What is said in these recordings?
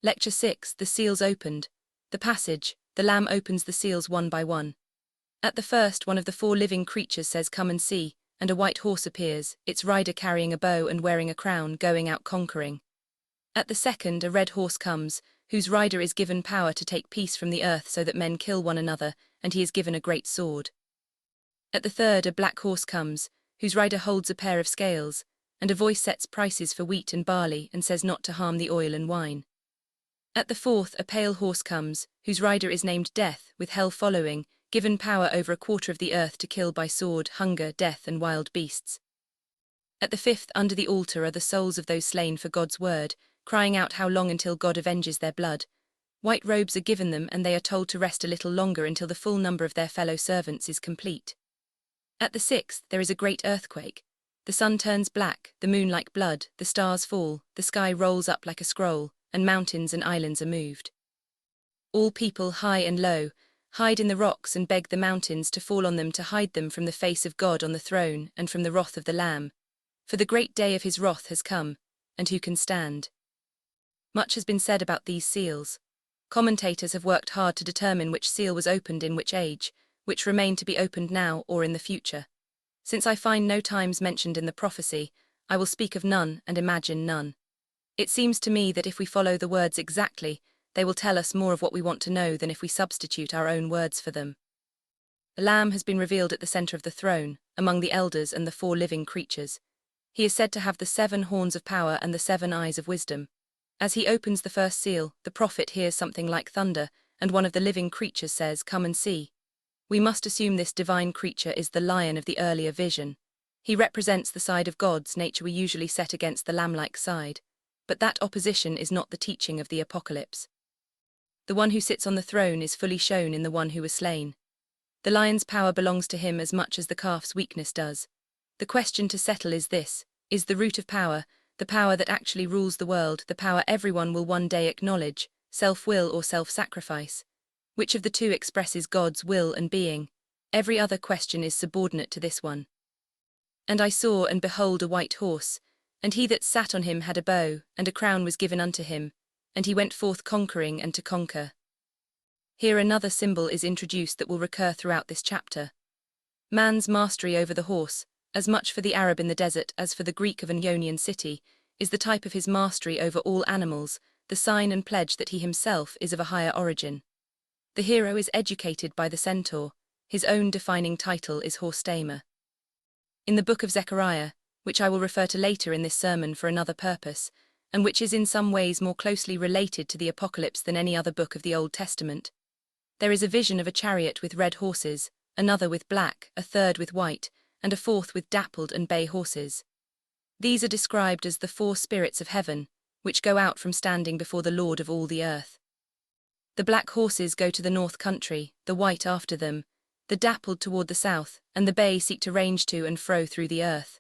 Lecture 6, The Seals Opened. The passage, the Lamb opens the seals one by one. At the first, one of the four living creatures says, "Come and see," and a white horse appears, its rider carrying a bow and wearing a crown, going out conquering. At the second, a red horse comes, whose rider is given power to take peace from the earth so that men kill one another, and he is given a great sword. At the third, a black horse comes, whose rider holds a pair of scales, and a voice sets prices for wheat and barley and says not to harm the oil and wine. At the fourth, a pale horse comes, whose rider is named Death, with hell following, given power over a quarter of the earth to kill by sword, hunger, death, and wild beasts. At the fifth, under the altar, are the souls of those slain for God's word, crying out how long until God avenges their blood. White robes are given them, and they are told to rest a little longer until the full number of their fellow servants is complete. At the sixth, there is a great earthquake. The sun turns black, the moon like blood, the stars fall, the sky rolls up like a scroll, and mountains and islands are moved. All people, high and low, hide in the rocks and beg the mountains to fall on them to hide them from the face of God on the throne and from the wrath of the Lamb. For the great day of his wrath has come, and who can stand? Much has been said about these seals. Commentators have worked hard to determine which seal was opened in which age, which remain to be opened now or in the future. Since I find no times mentioned in the prophecy, I will speak of none and imagine none. It seems to me that if we follow the words exactly, they will tell us more of what we want to know than if we substitute our own words for them. The Lamb has been revealed at the center of the throne, among the elders and the four living creatures. He is said to have the 7 horns of power and the 7 eyes of wisdom. As he opens the first seal, the prophet hears something like thunder, and one of the living creatures says, "Come and see." We must assume this divine creature is the lion of the earlier vision. He represents the side of God's nature we usually set against the lamb-like side. But that opposition is not the teaching of the Apocalypse. The one who sits on the throne is fully shown in the one who was slain. The lion's power belongs to him as much as the calf's weakness does. The question to settle is this: is the root of power, the power that actually rules the world, the power everyone will one day acknowledge, self-will or self-sacrifice? Which of the two expresses God's will and being? Every other question is subordinate to this one. And I saw, and behold, a white horse, and he that sat on him had a bow, and a crown was given unto him, and he went forth conquering and to conquer. Here another symbol is introduced that will recur throughout this chapter. Man's mastery over the horse, as much for the Arab in the desert as for the Greek of an Ionian city, is the type of his mastery over all animals, the sign and pledge that he himself is of a higher origin. The hero is educated by the centaur, his own defining title is horse-tamer. In the book of Zechariah, which I will refer to later in this sermon for another purpose, and which is in some ways more closely related to the Apocalypse than any other book of the Old Testament, there is a vision of a chariot with red horses, another with black, a third with white, and a fourth with dappled and bay horses. These are described as the 4 spirits of heaven, which go out from standing before the Lord of all the earth. The black horses go to the north country, the white after them, the dappled toward the south, and the bay seek to range to and fro through the earth.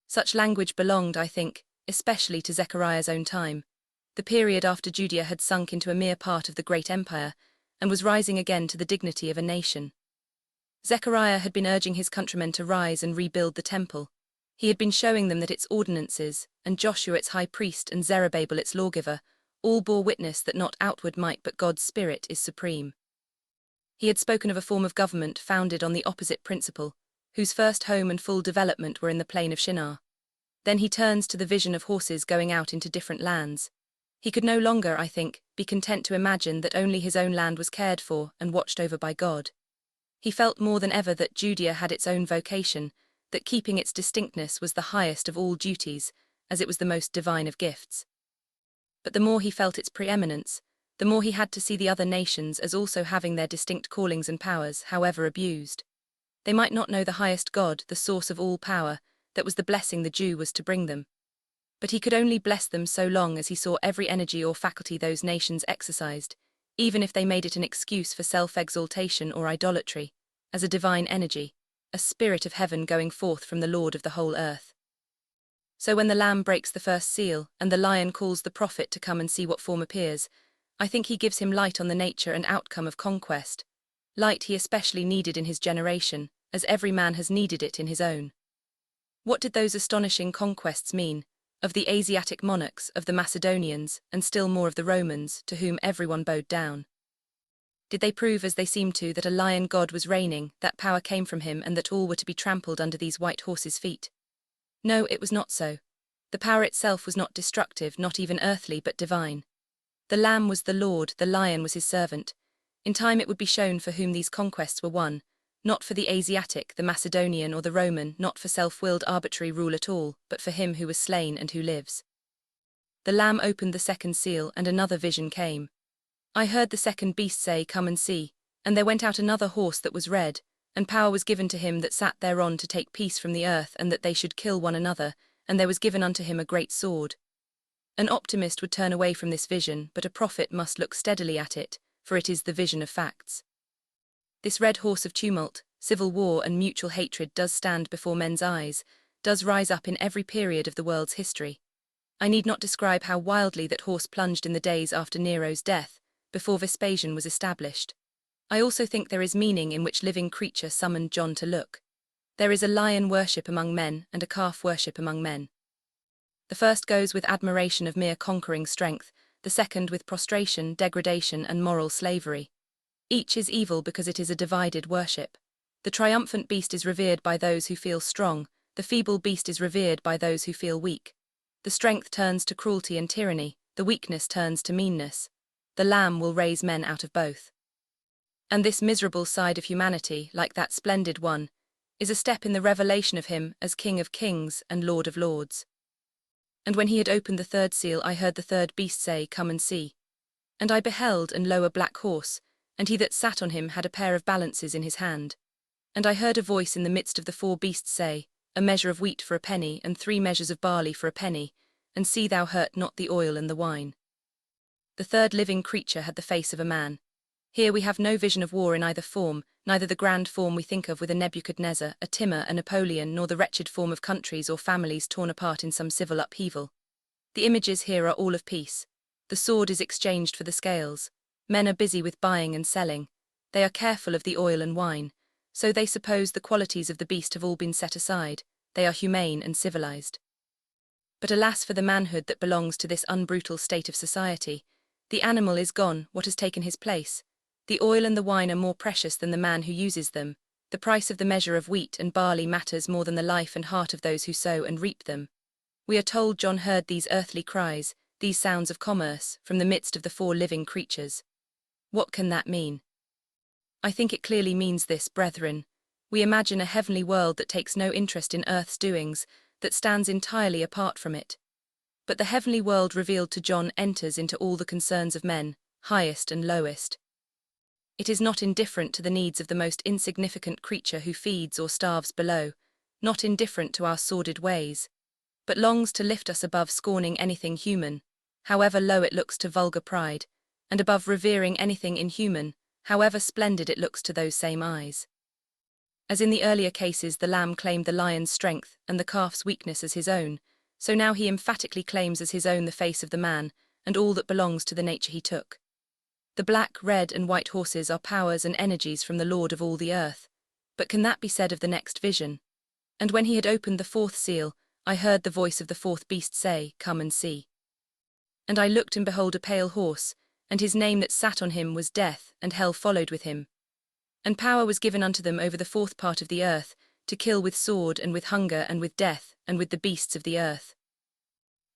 Such language belonged, I think, especially to Zechariah's own time, the period after Judea had sunk into a mere part of the great empire, and was rising again to the dignity of a nation. Zechariah had been urging his countrymen to rise and rebuild the temple. He had been showing them that its ordinances, and Joshua its high priest and Zerubbabel its lawgiver, all bore witness that not outward might but God's Spirit is supreme. He had spoken of a form of government founded on the opposite principle, whose first home and full development were in the plain of Shinar. Then he turns to the vision of horses going out into different lands. He could no longer, I think, be content to imagine that only his own land was cared for and watched over by God. He felt more than ever that Judea had its own vocation, that keeping its distinctness was the highest of all duties, as it was the most divine of gifts. But the more he felt its preeminence, the more he had to see the other nations as also having their distinct callings and powers, however abused. They might not know the highest God, the source of all power, that was the blessing the Jew was to bring them. But he could only bless them so long as he saw every energy or faculty those nations exercised, even if they made it an excuse for self-exaltation or idolatry, as a divine energy, a spirit of heaven going forth from the Lord of the whole earth. So when the Lamb breaks the first seal, and the lion calls the prophet to come and see what form appears, I think he gives him light on the nature and outcome of conquest, light he especially needed in his generation, as every man has needed it in his own. What did those astonishing conquests mean? of the Asiatic monarchs, of the Macedonians, and still more of the Romans, to whom everyone bowed down? Did they prove, as they seemed to, that a lion god was reigning, that power came from him, and that all were to be trampled under these white horses' feet? No, it was not so. The power itself was not destructive, not even earthly, but divine. The Lamb was the Lord, the lion was his servant. In time it would be shown for whom these conquests were won, not for the Asiatic, the Macedonian, or the Roman, not for self-willed arbitrary rule at all, but for him who was slain and who lives. The Lamb opened the second seal, and another vision came. I heard the second beast say, "Come and see." And there went out another horse that was red, and power was given to him that sat thereon to take peace from the earth, and that they should kill one another, and there was given unto him a great sword. An optimist would turn away from this vision, but a prophet must look steadily at it, for it is the vision of facts. This red horse of tumult, civil war and mutual hatred does stand before men's eyes, does rise up in every period of the world's history. I need not describe how wildly that horse plunged in the days after Nero's death, before Vespasian was established. I also think there is meaning in which living creature summoned John to look. There is a lion worship among men and a calf worship among men. The first goes with admiration of mere conquering strength, the second with prostration, degradation, and moral slavery. Each is evil because it is a divided worship. The triumphant beast is revered by those who feel strong, the feeble beast is revered by those who feel weak. The strength turns to cruelty and tyranny, the weakness turns to meanness. The Lamb will raise men out of both. And this miserable side of humanity, like that splendid one, is a step in the revelation of him as King of Kings and Lord of Lords. And when he had opened the third seal, I heard the third beast say, "Come and see." And I beheld, and lo, a black horse, and he that sat on him had a pair of balances in his hand. And I heard a voice in the midst of the four beasts say, "A measure of wheat for a penny, and 3 measures of barley for a penny, and see thou hurt not the oil and the wine." The third living creature had the face of a man. Here we have no vision of war in either form, neither the grand form we think of with a Nebuchadnezzar, a Timur, a Napoleon, nor the wretched form of countries or families torn apart in some civil upheaval. The images here are all of peace. The sword is exchanged for the scales. Men are busy with buying and selling. They are careful of the oil and wine. So they suppose the qualities of the beast have all been set aside. They are humane and civilized. But alas for the manhood that belongs to this unbrutal state of society. The animal is gone, what has taken his place? The oil and the wine are more precious than the man who uses them. The price of the measure of wheat and barley matters more than the life and heart of those who sow and reap them. We are told John heard these earthly cries, these sounds of commerce, from the midst of the 4 living creatures. What can that mean? I think it clearly means this, brethren. We imagine a heavenly world that takes no interest in earth's doings, that stands entirely apart from it. But the heavenly world revealed to John enters into all the concerns of men, highest and lowest. It is not indifferent to the needs of the most insignificant creature who feeds or starves below, not indifferent to our sordid ways, but longs to lift us above scorning anything human, however low it looks to vulgar pride, and above revering anything inhuman, however splendid it looks to those same eyes. As in the earlier cases the Lamb claimed the lion's strength and the calf's weakness as his own, so now he emphatically claims as his own the face of the man, and all that belongs to the nature he took. The black, red, and white horses are powers and energies from the Lord of all the earth. But can that be said of the next vision? And when he had opened the 4th seal, I heard the voice of the 4th beast say, "Come and see." And I looked, and behold a pale horse, and his name that sat on him was Death, and hell followed with him. And power was given unto them over the 4th part of the earth, to kill with sword, and with hunger, and with death, and with the beasts of the earth.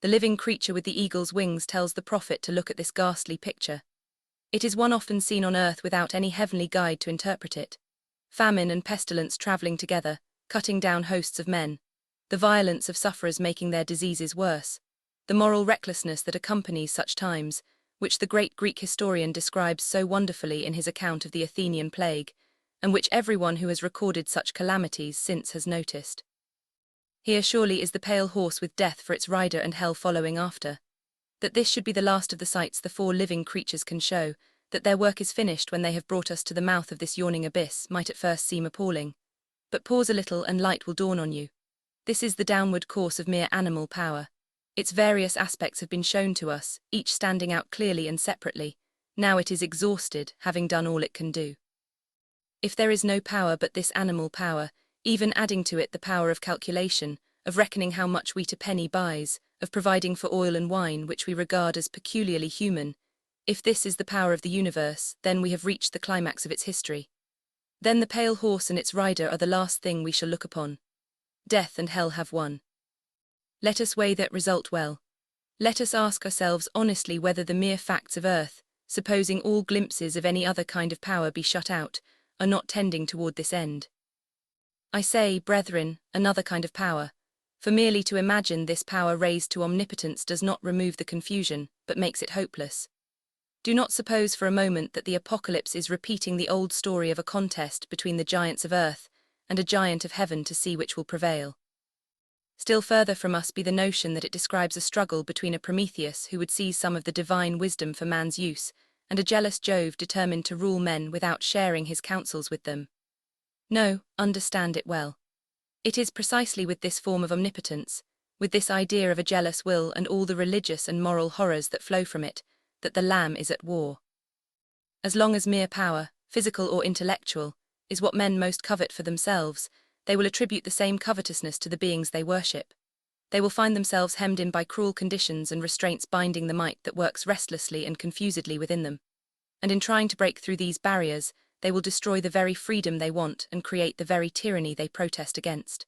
The living creature with the eagle's wings tells the prophet to look at this ghastly picture. It is one often seen on earth without any heavenly guide to interpret it. Famine and pestilence travelling together, cutting down hosts of men. The violence of sufferers making their diseases worse. The moral recklessness that accompanies such times, which the great Greek historian describes so wonderfully in his account of the Athenian plague, and which everyone who has recorded such calamities since has noticed. Here surely is the pale horse with death for its rider and hell following after. That this should be the last of the sights the 4 living creatures can show, that their work is finished when they have brought us to the mouth of this yawning abyss, might at first seem appalling. But pause a little and light will dawn on you. This is the downward course of mere animal power. Its various aspects have been shown to us, each standing out clearly and separately. Now it is exhausted, having done all it can do. If there is no power but this animal power, even adding to it the power of calculation, of reckoning how much wheat a penny buys, of providing for oil and wine which we regard as peculiarly human, if this is the power of the universe, then we have reached the climax of its history. Then the pale horse and its rider are the last thing we shall look upon. Death and hell have won. Let us weigh that result well. Let us ask ourselves honestly whether the mere facts of earth, supposing all glimpses of any other kind of power be shut out, are not tending toward this end. I say, brethren, another kind of power, for merely to imagine this power raised to omnipotence does not remove the confusion, but makes it hopeless. Do not suppose for a moment that the apocalypse is repeating the old story of a contest between the giants of earth and a giant of heaven to see which will prevail. Still further from us be the notion that it describes a struggle between a Prometheus who would seize some of the divine wisdom for man's use, and a jealous Jove determined to rule men without sharing his counsels with them. No, understand it well. It is precisely with this form of omnipotence, with this idea of a jealous will and all the religious and moral horrors that flow from it, that the Lamb is at war. As long as mere power, physical or intellectual, is what men most covet for themselves, they will attribute the same covetousness to the beings they worship. They will find themselves hemmed in by cruel conditions and restraints binding the might that works restlessly and confusedly within them. And in trying to break through these barriers, they will destroy the very freedom they want and create the very tyranny they protest against.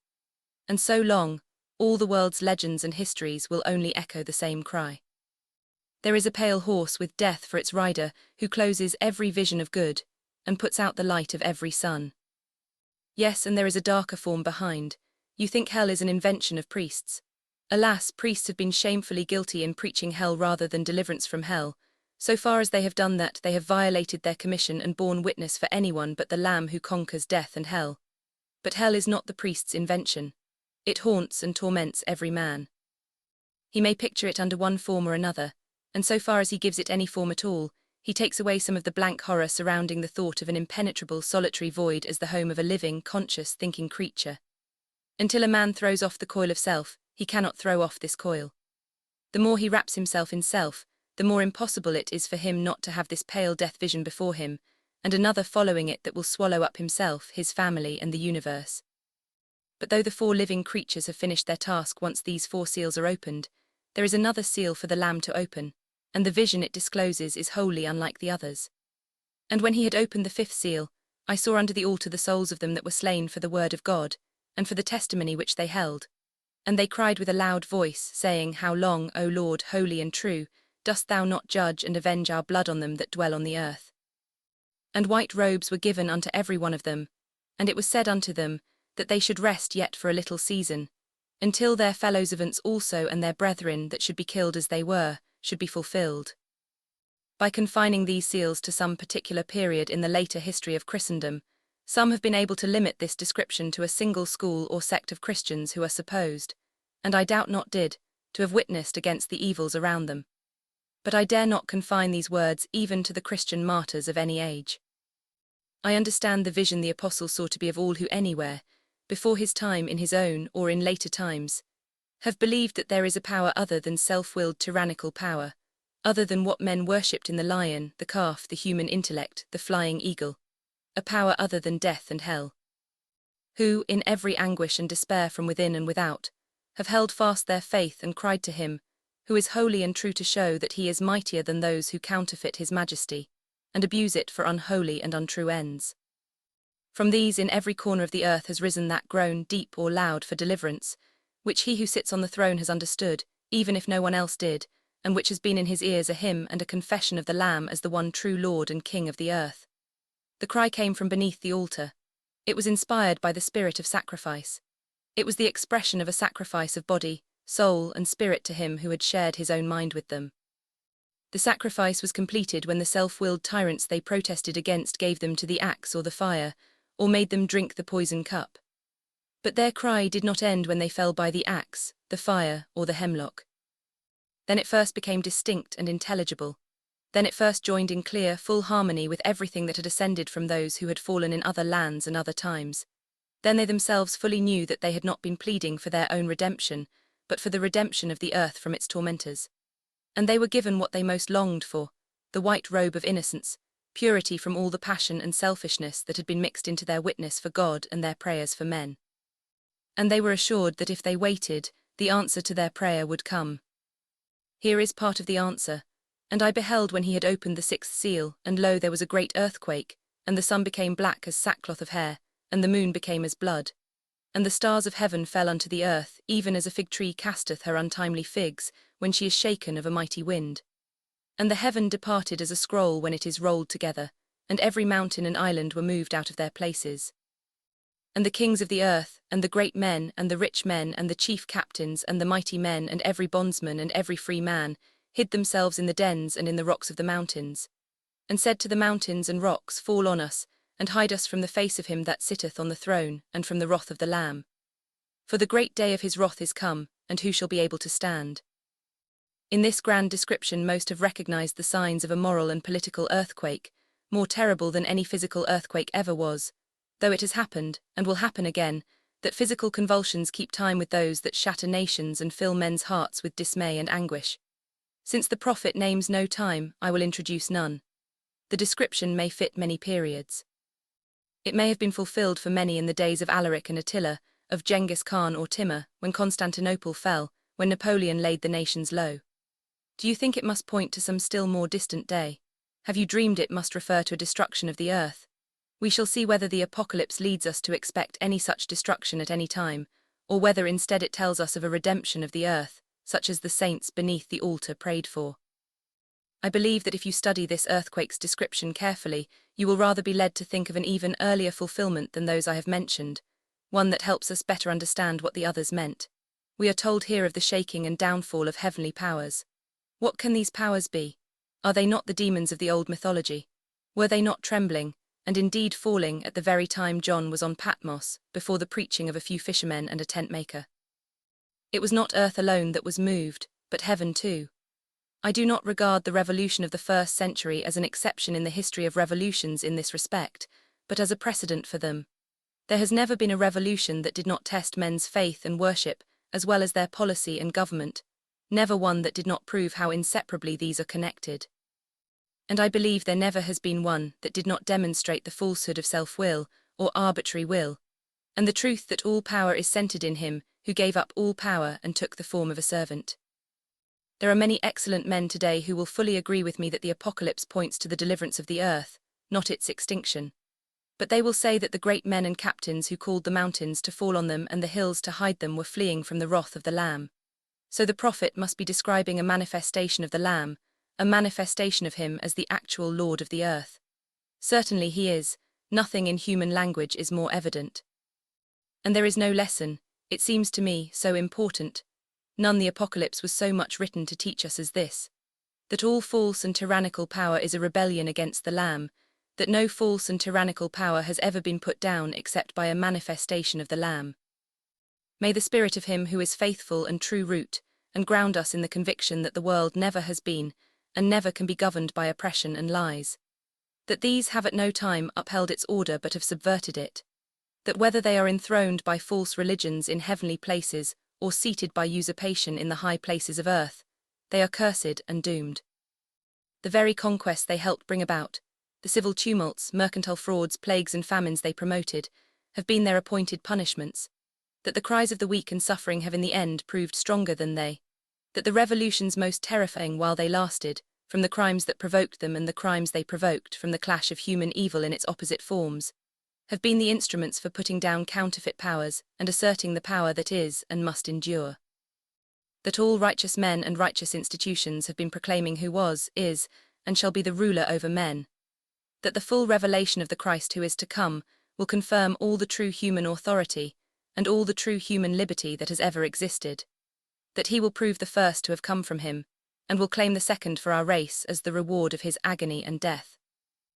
And so long, all the world's legends and histories will only echo the same cry. There is a pale horse with death for its rider who closes every vision of good and puts out the light of every sun. Yes, and there is a darker form behind. You think hell is an invention of priests. Alas, priests have been shamefully guilty in preaching hell rather than deliverance from hell. So far as they have done that, they have violated their commission and borne witness for anyone but the Lamb who conquers death and hell. But hell is not the priest's invention. It haunts and torments every man. He may picture it under one form or another, and so far as he gives it any form at all, he takes away some of the blank horror surrounding the thought of an impenetrable solitary void as the home of a living, conscious, thinking creature. Until a man throws off the coil of self, he cannot throw off this coil. The more he wraps himself in self, the more impossible it is for him not to have this pale death vision before him, and another following it that will swallow up himself, his family, and the universe. But though the four living creatures have finished their task once these four seals are opened, there is another seal for the Lamb to open, and the vision it discloses is wholly unlike the others. And when he had opened the fifth seal, I saw under the altar the souls of them that were slain for the word of God, and for the testimony which they held. And they cried with a loud voice, saying, How long, O Lord, holy and true, dost thou not judge and avenge our blood on them that dwell on the earth? And white robes were given unto every one of them, and it was said unto them, that they should rest yet for a little season, until their fellow servants also and their brethren that should be killed as they were, should be fulfilled. By confining these seals to some particular period in the later history of Christendom, some have been able to limit this description to a single school or sect of Christians who are supposed, and I doubt not did, to have witnessed against the evils around them. But I dare not confine these words even to the Christian martyrs of any age. I understand the vision the apostle saw to be of all who anywhere, before his time in his own or in later times, have believed that there is a power other than self-willed tyrannical power, other than what men worshipped in the lion, the calf, the human intellect, the flying eagle, a power other than death and hell, who, in every anguish and despair from within and without, have held fast their faith and cried to him, who is holy and true to show that he is mightier than those who counterfeit his majesty, and abuse it for unholy and untrue ends. From these in every corner of the earth has risen that groan, deep or loud, for deliverance, which he who sits on the throne has understood, even if no one else did, and which has been in his ears a hymn and a confession of the Lamb as the one true Lord and King of the earth. The cry came from beneath the altar. It was inspired by the spirit of sacrifice. It was the expression of a sacrifice of body, soul, and spirit to him who had shared his own mind with them. The sacrifice was completed when the self-willed tyrants they protested against gave them to the axe or the fire, or made them drink the poison cup. But their cry did not end when they fell by the axe, the fire, or the hemlock. Then it first became distinct and intelligible. Then it first joined in clear, full harmony with everything that had ascended from those who had fallen in other lands and other times. Then they themselves fully knew that they had not been pleading for their own redemption, but for the redemption of the earth from its tormentors. And they were given what they most longed for, the white robe of innocence, purity from all the passion and selfishness that had been mixed into their witness for God and their prayers for men. And they were assured that if they waited, the answer to their prayer would come. Here is part of the answer. And I beheld when he had opened the sixth seal, and lo, there was a great earthquake, and the sun became black as sackcloth of hair, and the moon became as blood. And the stars of heaven fell unto the earth, even as a fig tree casteth her untimely figs, when she is shaken of a mighty wind. And the heaven departed as a scroll when it is rolled together, and every mountain and island were moved out of their places. And the kings of the earth, and the great men, and the rich men, and the chief captains, and the mighty men, and every bondsman, and every free man, hid themselves in the dens and in the rocks of the mountains, and said to the mountains and rocks, Fall on us, and hide us from the face of him that sitteth on the throne, and from the wrath of the Lamb. For the great day of his wrath is come, and who shall be able to stand? In this grand description most have recognized the signs of a moral and political earthquake, more terrible than any physical earthquake ever was, though it has happened, and will happen again, that physical convulsions keep time with those that shatter nations and fill men's hearts with dismay and anguish. Since the prophet names no time, I will introduce none. The description may fit many periods. It may have been fulfilled for many in the days of Alaric and Attila, of Genghis Khan or Timur, when Constantinople fell, when Napoleon laid the nations low. Do you think it must point to some still more distant day? Have you dreamed it must refer to a destruction of the earth? We shall see whether the apocalypse leads us to expect any such destruction at any time, or whether instead it tells us of a redemption of the earth, such as the saints beneath the altar prayed for. I believe that if you study this earthquake's description carefully, you will rather be led to think of an even earlier fulfillment than those I have mentioned, one that helps us better understand what the others meant. We are told here of the shaking and downfall of heavenly powers. What can these powers be? Are they not the demons of the old mythology? Were they not trembling, and indeed falling at the very time John was on Patmos, before the preaching of a few fishermen and a tent maker? It was not earth alone that was moved, but heaven too. I do not regard the revolution of the 1st century as an exception in the history of revolutions in this respect, but as a precedent for them. There has never been a revolution that did not test men's faith and worship, as well as their policy and government, never one that did not prove how inseparably these are connected. And I believe there never has been one that did not demonstrate the falsehood of self-will, or arbitrary will, and the truth that all power is centered in him, who gave up all power and took the form of a servant. There are many excellent men today who will fully agree with me that the apocalypse points to the deliverance of the earth, not its extinction. But they will say that the great men and captains who called the mountains to fall on them and the hills to hide them were fleeing from the wrath of the Lamb. So the prophet must be describing a manifestation of the Lamb, a manifestation of him as the actual Lord of the earth. Certainly he is, nothing in human language is more evident. And there is no lesson, it seems to me, so important, none the apocalypse was so much written to teach us as this, that all false and tyrannical power is a rebellion against the Lamb, that no false and tyrannical power has ever been put down except by a manifestation of the Lamb. May the spirit of him who is faithful and true root, and ground us in the conviction that the world never has been, and never can be governed by oppression and lies, that these have at no time upheld its order but have subverted it, that whether they are enthroned by false religions in heavenly places, or seated by usurpation in the high places of earth, they are cursed and doomed. The very conquests they helped bring about, the civil tumults, mercantile frauds, plagues and famines they promoted, have been their appointed punishments, that the cries of the weak and suffering have in the end proved stronger than they, that the revolutions most terrifying while they lasted, from the crimes that provoked them and the crimes they provoked from the clash of human evil in its opposite forms, have been the instruments for putting down counterfeit powers and asserting the power that is and must endure. That all righteous men and righteous institutions have been proclaiming who was, is, and shall be the ruler over men. That the full revelation of the Christ who is to come will confirm all the true human authority and all the true human liberty that has ever existed. That he will prove the first to have come from him, and will claim the second for our race as the reward of his agony and death.